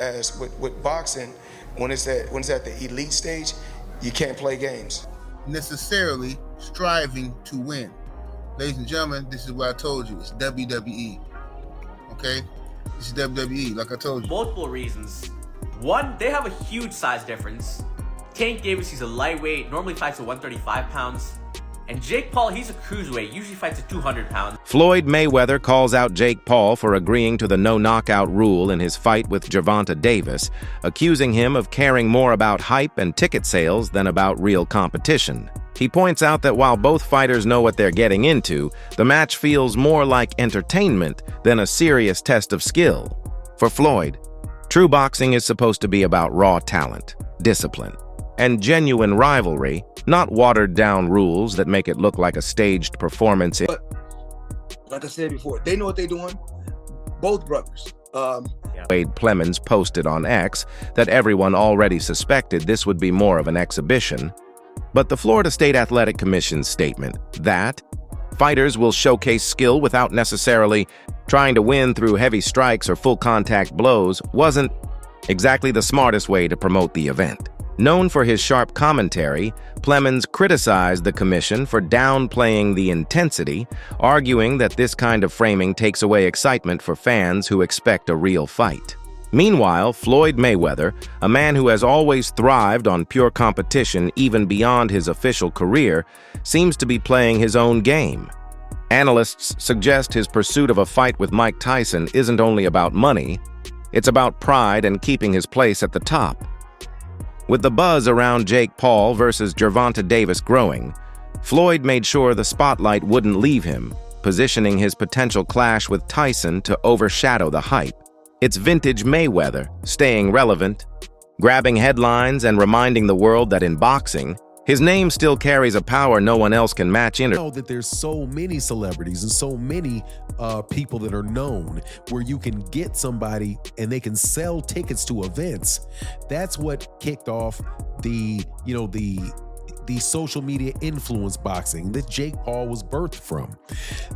As with boxing, when it's at the elite stage, you can't play games. Necessarily striving to win. Ladies and gentlemen, this is what I told you. It's WWE. Okay? This is WWE, like I told you. Multiple reasons. One, they have a huge size difference. Tank Davis, he's a lightweight, normally fights at 135 pounds. And Jake Paul, he's a cruiserweight, usually fights at 200 pounds. Floyd Mayweather calls out Jake Paul for agreeing to the no-knockout rule in his fight with Gervonta Davis, accusing him of caring more about hype and ticket sales than about real competition. He points out that while both fighters know what they're getting into, the match feels more like entertainment than a serious test of skill. For Floyd, true boxing is supposed to be about raw talent, discipline, and genuine rivalry, not watered-down rules that make it look like a staged performance. But like I said before, they know what they're doing. Both brothers. Wade Plemons posted on X that everyone already suspected this would be more of an exhibition. But the Florida State Athletic Commission's statement that fighters will showcase skill without necessarily trying to win through heavy strikes or full-contact blows wasn't exactly the smartest way to promote the event. Known for his sharp commentary, Plemons criticized the commission for downplaying the intensity, arguing that this kind of framing takes away excitement for fans who expect a real fight. Meanwhile, Floyd Mayweather, a man who has always thrived on pure competition even beyond his official career, seems to be playing his own game. Analysts suggest his pursuit of a fight with Mike Tyson isn't only about money, it's about pride and keeping his place at the top. With the buzz around Jake Paul versus Gervonta Davis growing, Floyd made sure the spotlight wouldn't leave him, positioning his potential clash with Tyson to overshadow the hype. It's vintage Mayweather, staying relevant, grabbing headlines and reminding the world that in boxing, his name still carries a power no one else can match in. Know that there's so many celebrities and so many people that are known where you can get somebody and they can sell tickets to events. That's what kicked off the social media influence boxing that Jake Paul was birthed from.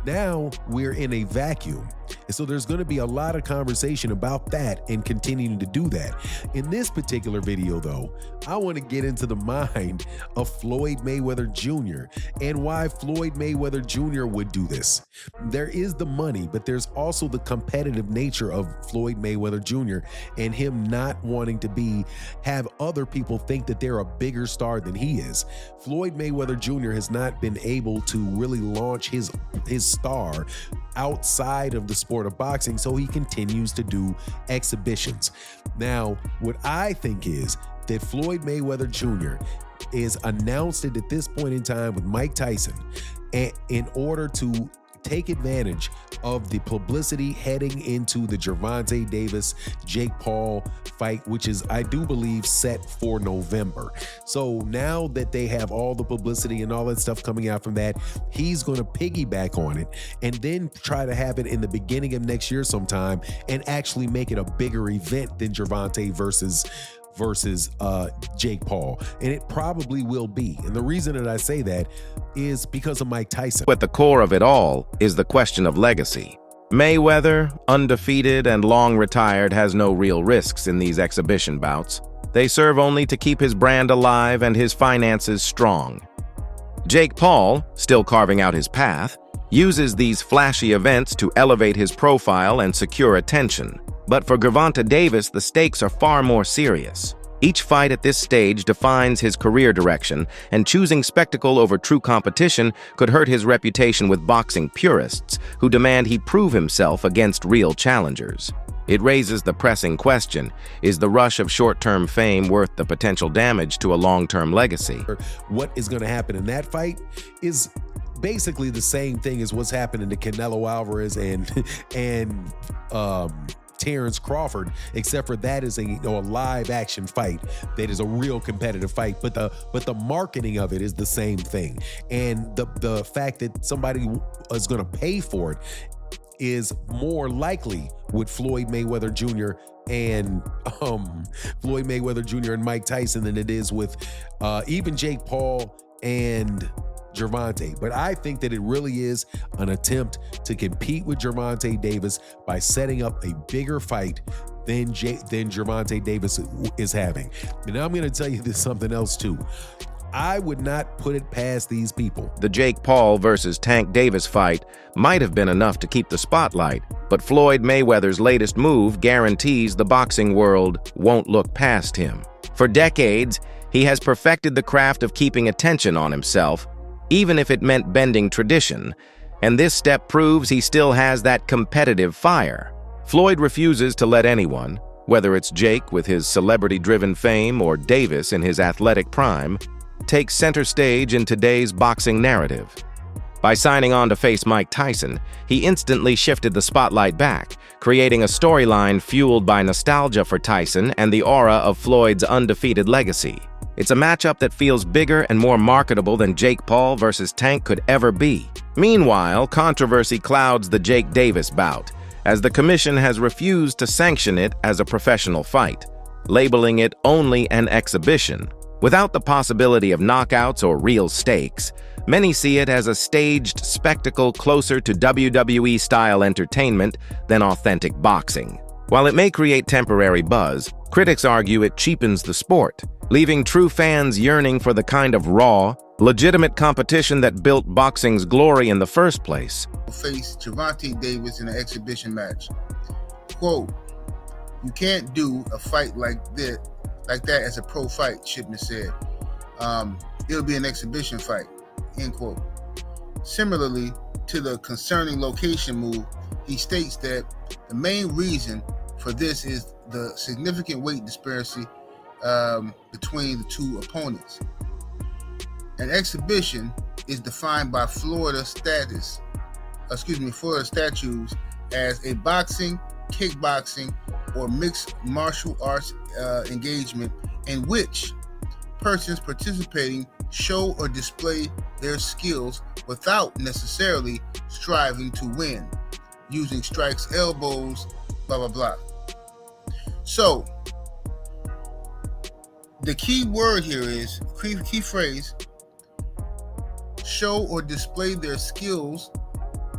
Now we're in a vacuum. And so there's going to be a lot of conversation about that and continuing to do that. In this particular video, though, I want to get into the mind of Floyd Mayweather Jr. and why Floyd Mayweather Jr. would do this. There is the money, but there's also the competitive nature of Floyd Mayweather Jr. and him not wanting to have other people think that they're a bigger star than he is. Floyd Mayweather Jr. has not been able to really launch his star outside of the sport of boxing, so he continues to do exhibitions. Now, what I think is that Floyd Mayweather Jr. is announced it at this point in time with Mike Tyson in order to take advantage of the publicity heading into the Gervonta Davis Jake Paul fight, which is, I do believe, set for November. So now that they have all the publicity and all that stuff coming out from that, he's going to piggyback on it and then try to have it in the beginning of next year sometime and actually make it a bigger event than Gervonta versus Jake Paul. And it probably will be. And the reason that I say that is because of Mike Tyson. At the core of it all is the question of legacy. Mayweather, undefeated and long retired, has no real risks in these exhibition bouts. They serve only to keep his brand alive and his finances strong. Jake Paul, still carving out his path, uses these flashy events to elevate his profile and secure attention. But for Gervonta Davis, the stakes are far more serious. Each fight at this stage defines his career direction, and choosing spectacle over true competition could hurt his reputation with boxing purists who demand he prove himself against real challengers. It raises the pressing question, is the rush of short-term fame worth the potential damage to a long-term legacy? What is going to happen in that fight is basically the same thing as what's happening to Canelo Alvarez and Terrence Crawford, except for that is a live action fight that is a real competitive fight, but the marketing of it is the same thing. And the fact that somebody is going to pay for it is more likely with Floyd Mayweather Jr. and Mike Tyson than it is with even Jake Paul and Gervonta. But I think that it really is an attempt to compete with Gervonta Davis by setting up a bigger fight than Gervonta Davis is having. And now I'm going to tell you this something else too. I would not put it past these people. The Jake Paul versus Tank Davis fight might have been enough to keep the spotlight, but Floyd Mayweather's latest move guarantees the boxing world won't look past him. For decades, he has perfected the craft of keeping attention on himself, even if it meant bending tradition, and this step proves he still has that competitive fire. Floyd refuses to let anyone, whether it's Jake with his celebrity-driven fame or Davis in his athletic prime, take center stage in today's boxing narrative. By signing on to face Mike Tyson, he instantly shifted the spotlight back, creating a storyline fueled by nostalgia for Tyson and the aura of Floyd's undefeated legacy. It's a matchup that feels bigger and more marketable than Jake Paul versus Tank could ever be. Meanwhile, controversy clouds the Jake Davis bout, as the commission has refused to sanction it as a professional fight, labeling it only an exhibition. Without the possibility of knockouts or real stakes, many see it as a staged spectacle closer to WWE-style entertainment than authentic boxing. While it may create temporary buzz, critics argue it cheapens the sport, leaving true fans yearning for the kind of raw, legitimate competition that built boxing's glory in the first place. Face Gervonta Davis in an exhibition match. Quote, "You can't do a fight like that as a pro fight," Shipman said. "It'll be an exhibition fight," end quote. Similarly to the concerning location move, he states that the main reason for this is the significant weight disparity between the two opponents. An exhibition is defined by Florida statutes as a boxing, kickboxing, or mixed martial arts engagement in which persons participating show or display their skills without necessarily striving to win, using strikes, elbows, blah, blah, blah. So, the key word here is, key phrase, show or display their skills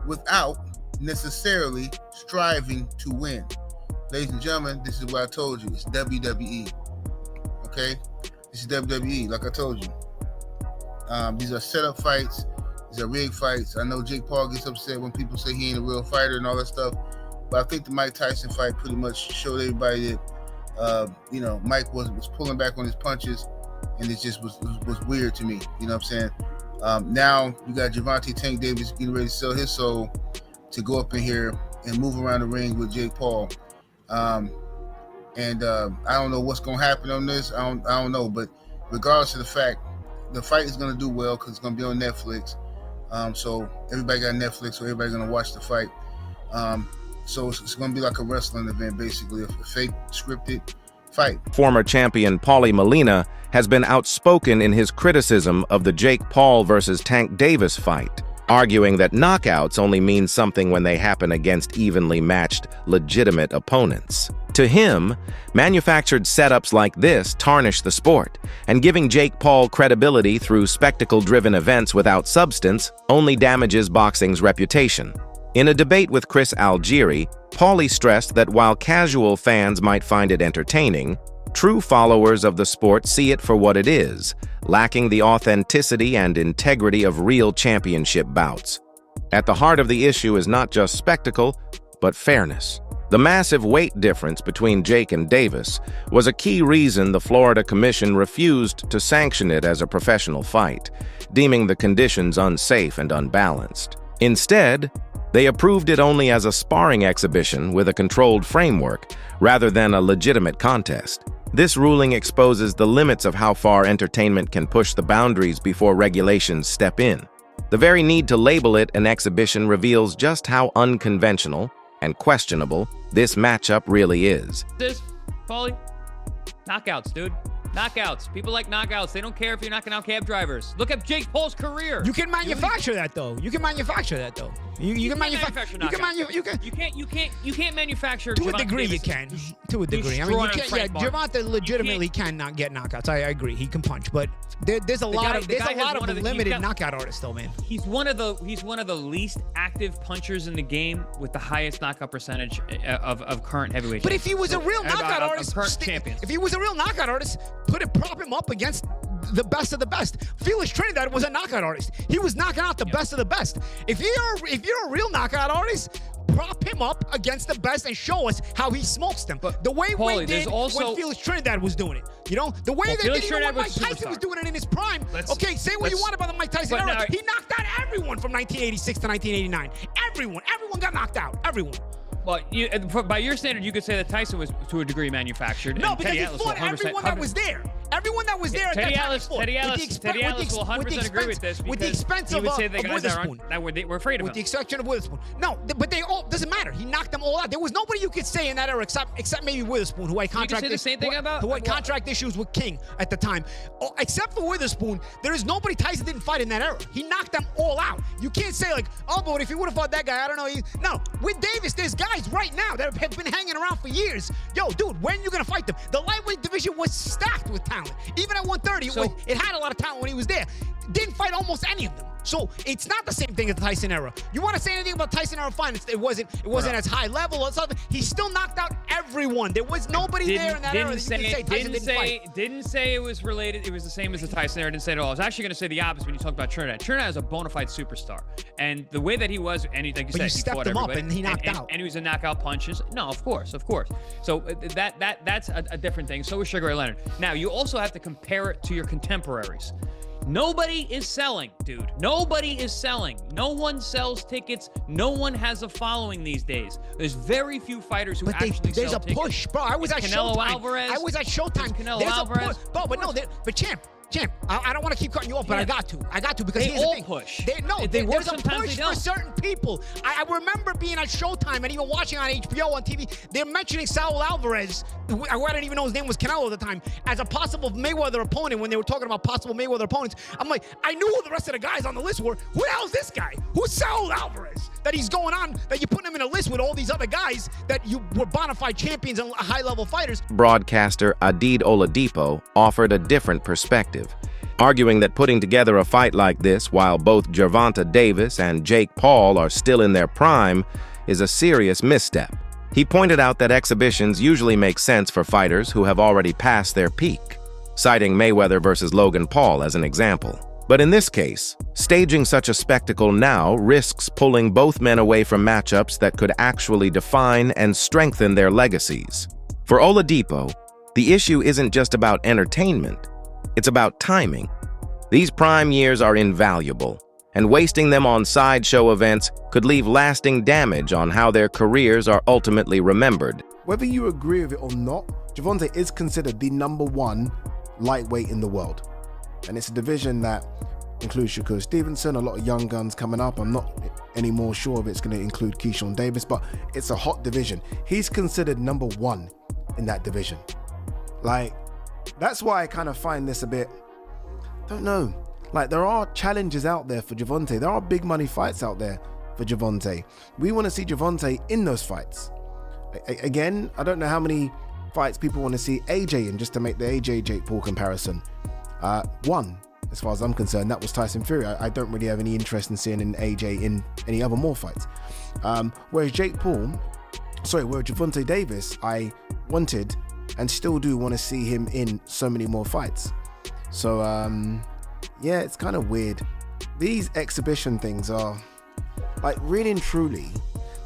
without necessarily striving to win. Ladies and gentlemen, this is what I told you. It's WWE. Okay? This is WWE, like I told you. These are setup fights. These are rigged fights. I know Jake Paul gets upset when people say he ain't a real fighter and all that stuff. But I think the Mike Tyson fight pretty much showed everybody that, Mike was pulling back on his punches, and it just was weird to me. You know what I'm saying? Now you got Gervonta Tank Davis getting ready to sell his soul to go up in here and move around the ring with Jake Paul. I don't know what's going to happen on this. I don't know. But regardless of the fact, the fight is going to do well because it's going to be on Netflix. So everybody got Netflix, so everybody's going to watch the fight. So it's going to be like a wrestling event, basically, a fake scripted fight. Former champion Paulie Molina has been outspoken in his criticism of the Jake Paul versus Tank Davis fight, arguing that knockouts only mean something when they happen against evenly matched, legitimate opponents. To him, manufactured setups like this tarnish the sport, and giving Jake Paul credibility through spectacle-driven events without substance only damages boxing's reputation. In a debate with Chris Algieri, Paulie stressed that while casual fans might find it entertaining, true followers of the sport see it for what it is, lacking the authenticity and integrity of real championship bouts. At the heart of the issue is not just spectacle, but fairness. The massive weight difference between Jake and Davis was a key reason the Florida Commission refused to sanction it as a professional fight, deeming the conditions unsafe and unbalanced. Instead, they approved it only as a sparring exhibition with a controlled framework, rather than a legitimate contest. This ruling exposes the limits of how far entertainment can push the boundaries before regulations step in. The very need to label it an exhibition reveals just how unconventional and questionable this matchup really is. This, Paulie, knockouts, dude. Knockouts. People like knockouts. They don't care if you're knocking out cab drivers. Look at Jake Paul's career. You can manufacture that, though. You can manufacture. You can't manufacture. To a Gervonta degree, you Davis can. To a degree, I mean, you can't. Yeah, Gervonta legitimately cannot get knockouts. I agree, he can punch, but there's a lot of limited knockout artists, though, man. He's one of the least active punchers in the game with the highest knockout percentage of current heavyweight. But if he was a real knockout artist, if he was a real knockout artist, prop him up against the best of the best. Felix Trinidad was a knockout artist. He was knocking out the best of the best. If you're a real knockout artist, prop him up against the best and show us how he smokes them. But the way we did when Felix Trinidad was doing it. You know, the way they did when Mike Tyson was doing it in his prime. Okay, say what you want about the Mike Tyson era. He knocked out everyone from 1986 to 1989. Everyone got knocked out. Everyone. Well, by your standard, you could say that Tyson was to a degree manufactured. No, because he fought everyone that was there. Everyone that was there at that time. Teddy Atlas will 100% agree with this. With the expense of Witherspoon. We're afraid of him. With the exception of Witherspoon. No, but they all, doesn't matter. He knocked them all out. There was nobody you could say in that era except maybe Witherspoon, who had contract issues with King at the time. Except for Witherspoon, there is nobody Tyson didn't fight in that era. He knocked them all out. You can't say like, oh, but if he would have fought that guy, I don't know. No, with Davis, there's guys right now that have been hanging around for years. Yo, dude, when you gonna fight them? The lightweight division was stacked with talent. Even at 130, it had a lot of talent when he was there. Didn't fight almost any of them. So it's not the same thing as the Tyson era. You want to say anything about Tyson era? Fine. It wasn't as high level or something. He still knocked out everyone. There was nobody there in that era that you can say Tyson didn't fight. Didn't say it was related. It was the same as the Tyson era. Didn't say it at all. I was actually going to say the opposite when you talk about Trinidad. Trinidad is a bona fide superstar, and the way that he was, and like you said, he stepped him up and he knocked out. And he was a knockout punches. No, of course. So that's a different thing. So is Sugar Ray Leonard. Now you also have to compare it to your contemporaries. Nobody is selling, dude. Nobody is selling. No one sells tickets. No one has a following these days. There's very few fighters who actually sell tickets. There's a push, bro. I was at Showtime. I was at Showtime. Canelo Alvarez. But Champ, I don't want to keep cutting you off, but I got to because here's the thing. Push. There's a push for certain people. I remember being at Showtime and even watching on HBO on TV. They're mentioning Saul Alvarez, who I didn't even know his name was Canelo at the time, as a possible Mayweather opponent. When they were talking about possible Mayweather opponents, I'm like, I knew who the rest of the guys on the list were. Who the hell is this guy? Who's Saul Alvarez? That he's going on, that you're putting him in a list with all these other guys that you were bona fide champions and high-level fighters. Broadcaster Adid Oladipo offered a different perspective, arguing that putting together a fight like this while both Gervonta Davis and Jake Paul are still in their prime is a serious misstep. He pointed out that exhibitions usually make sense for fighters who have already passed their peak, citing Mayweather versus Logan Paul as an example. But in this case, staging such a spectacle now risks pulling both men away from matchups that could actually define and strengthen their legacies. For Oladipo, the issue isn't just about entertainment, it's about timing. These prime years are invaluable, and wasting them on sideshow events could leave lasting damage on how their careers are ultimately remembered. Whether you agree with it or not, Gervonta is considered the #1 lightweight in the world. And it's a division that includes Shakur Stevenson, a lot of young guns coming up. I'm not any more sure if it's going to include Keyshawn Davis, but it's a hot division. He's considered #1 in that division. Like, that's why I kind of find this a bit, don't know. Like, there are challenges out there for Gervonta. There are big money fights out there for Gervonta. We want to see Gervonta in those fights. Again, I don't know how many fights people want to see AJ in, just to make the AJ Jake Paul comparison. One, as far as I'm concerned, that was Tyson Fury. I don't really have any interest in seeing an AJ in any other more fights. Whereas Gervonta Davis, I wanted and still do want to see him in so many more fights. So yeah, it's kind of weird. These exhibition things are, like, really and truly,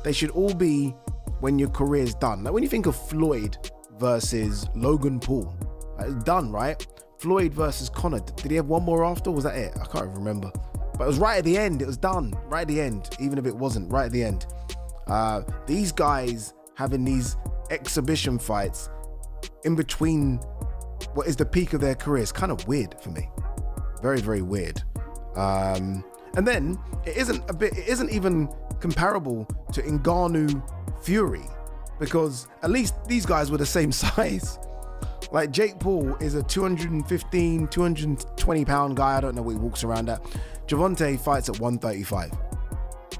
they should all be when your career's done. Like, when you think of Floyd versus Logan Paul, like, done, right? Floyd versus Conor, did he have one more after, or was that it? I can't even remember. But it was right at the end. It was done right at the end, even if it wasn't, right at the end. These guys having these exhibition fights in between what is the peak of their career is kind of weird for me. Very, very weird. And then it isn't even comparable to Ngannou Fury, because at least these guys were the same size. Like, Jake Paul is a 215, 220 pound guy. I don't know what he walks around at. Gervonta fights at 135.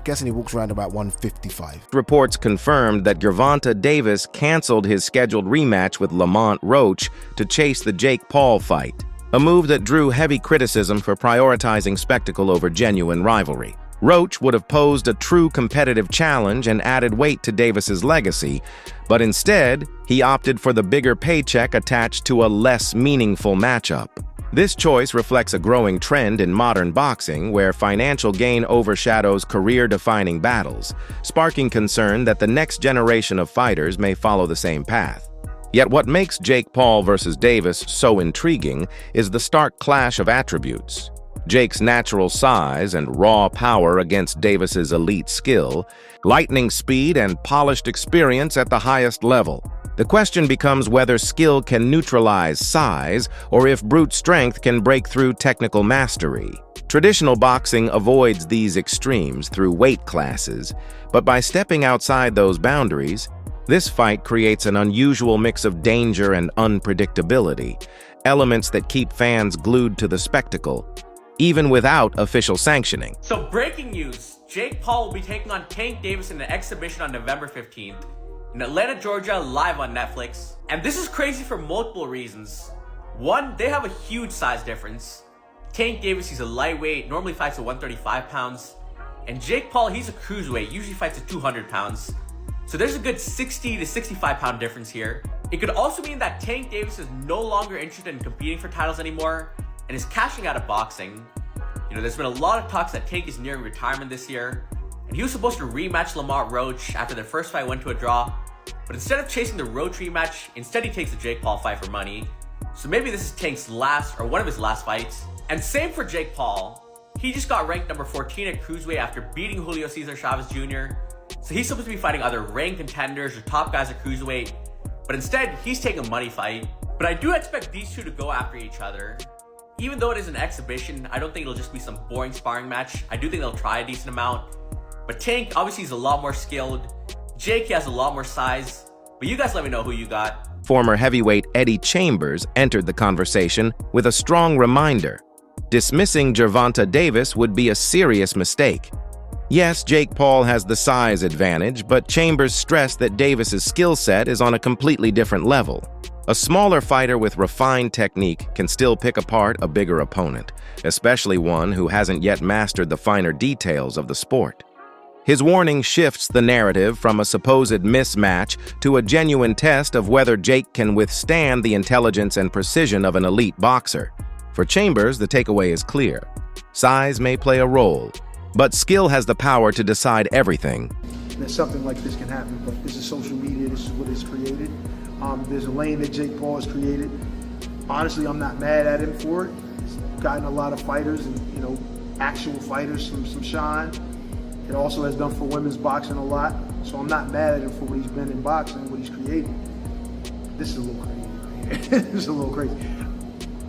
guessing he walks around about 155. Reports confirmed that Gervonta Davis canceled his scheduled rematch with Lamont Roach to chase the Jake Paul fight, a move that drew heavy criticism for prioritizing spectacle over genuine rivalry. Roach would have posed a true competitive challenge and added weight to Davis's legacy, but instead, he opted for the bigger paycheck attached to a less meaningful matchup. This choice reflects a growing trend in modern boxing where financial gain overshadows career-defining battles, sparking concern that the next generation of fighters may follow the same path. Yet what makes Jake Paul versus Davis so intriguing is the stark clash of attributes. Jake's natural size and raw power against Davis's elite skill, lightning speed and polished experience at the highest level. The question becomes whether skill can neutralize size or if brute strength can break through technical mastery. Traditional boxing avoids these extremes through weight classes, but by stepping outside those boundaries, this fight creates an unusual mix of danger and unpredictability, elements that keep fans glued to the spectacle, even without official sanctioning. So breaking news, Jake Paul will be taking on Tank Davis in an exhibition on November 15th in Atlanta, Georgia, live on Netflix. And this is crazy for multiple reasons. One, they have a huge size difference. Tank Davis, he's a lightweight, normally fights at 135 pounds. And Jake Paul, he's a cruiserweight, usually fights at 200 pounds. So there's a good 60 to 65 pound difference here. It could also mean that Tank Davis is no longer interested in competing for titles anymore and is cashing out of boxing. You know, there's been a lot of talks that Tank is nearing retirement this year, and he was supposed to rematch Lamont Roach after their first fight went to a draw, but instead of chasing the Roach rematch, instead he takes the Jake Paul fight for money. So maybe this is Tank's last, or one of his last fights. And same for Jake Paul. He just got ranked number 14 at cruiserweight after beating Julio Cesar Chavez Jr., so he's supposed to be fighting either ranked contenders or top guys at cruiserweight, but instead he's taking a money fight. But I do expect these two to go after each other. Even though it is an exhibition, I don't think it'll just be some boring sparring match. I do think they'll try a decent amount. But Tank, obviously, he's a lot more skilled. Jake, he has a lot more size. But you guys let me know who you got. Former heavyweight Eddie Chambers entered the conversation with a strong reminder. Dismissing Gervonta Davis would be a serious mistake. Yes, Jake Paul has the size advantage, but Chambers stressed that Davis's skill set is on a completely different level. A smaller fighter with refined technique can still pick apart a bigger opponent, especially one who hasn't yet mastered the finer details of the sport. His warning shifts the narrative from a supposed mismatch to a genuine test of whether Jake can withstand the intelligence and precision of an elite boxer. For Chambers, the takeaway is clear. Size may play a role, but skill has the power to decide everything. That something like this can happen, but this is social media, this is what it's created. There's a lane that Jake Paul has created. Honestly, I'm not mad at him for it. He's gotten a lot of fighters and, you know, actual fighters some shine. It also has done for women's boxing a lot. So I'm not mad at him for what he's been in boxing, what he's created. This is a little crazy right here. This is a little crazy.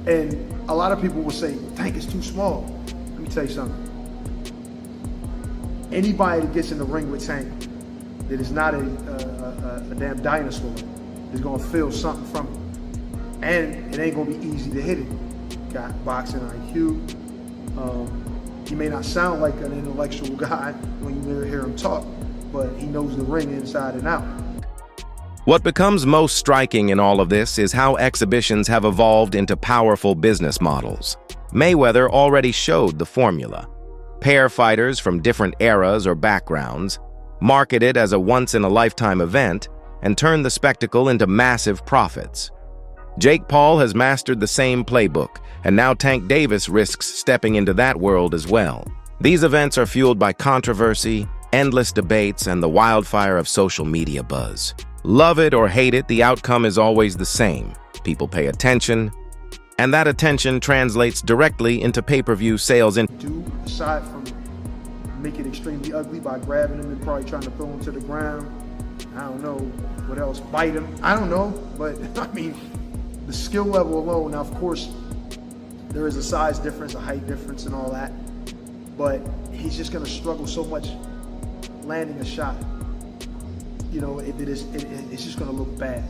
And a lot of people will say, Tank is too small. Let me tell you something. Anybody that gets in the ring with Tank that is not a damn dinosaur is gonna feel something from it. And it ain't gonna be easy to hit it. Got boxing IQ. He may not sound like an intellectual guy when you hear him talk, but he knows the ring inside and out. What becomes most striking in all of this is how exhibitions have evolved into powerful business models. Mayweather already showed the formula. Pair fighters from different eras or backgrounds, market it as a once-in-a-lifetime event, and turn the spectacle into massive profits. Jake Paul has mastered the same playbook, and now Tank Davis risks stepping into that world as well. These events are fueled by controversy, endless debates, and the wildfire of social media buzz. Love it or hate it, the outcome is always the same. People pay attention, and that attention translates directly into pay-per-view sales. Aside from make it extremely ugly by grabbing him and probably trying to throw him to the ground, I don't know what else, bite him, I don't know, but I mean, the skill level alone, now of course, there is a size difference, a height difference and all that, but he's just gonna struggle so much landing a shot. You know, it's just gonna look bad.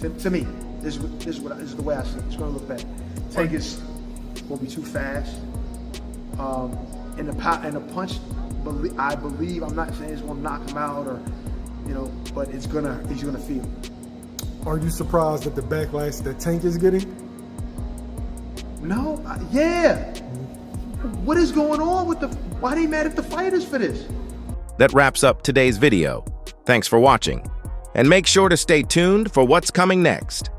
To me, this is the way I see it, it's gonna look bad. Tank is gonna be too fast, and the punch I believe, I'm not saying it's gonna knock him out or, you know, but he's gonna feel it. Are you surprised at the backlash that Tank is getting? No, yeah. What is going on with why they mad at the fighters for this? That wraps up today's video. Thanks for watching. And make sure to stay tuned for what's coming next.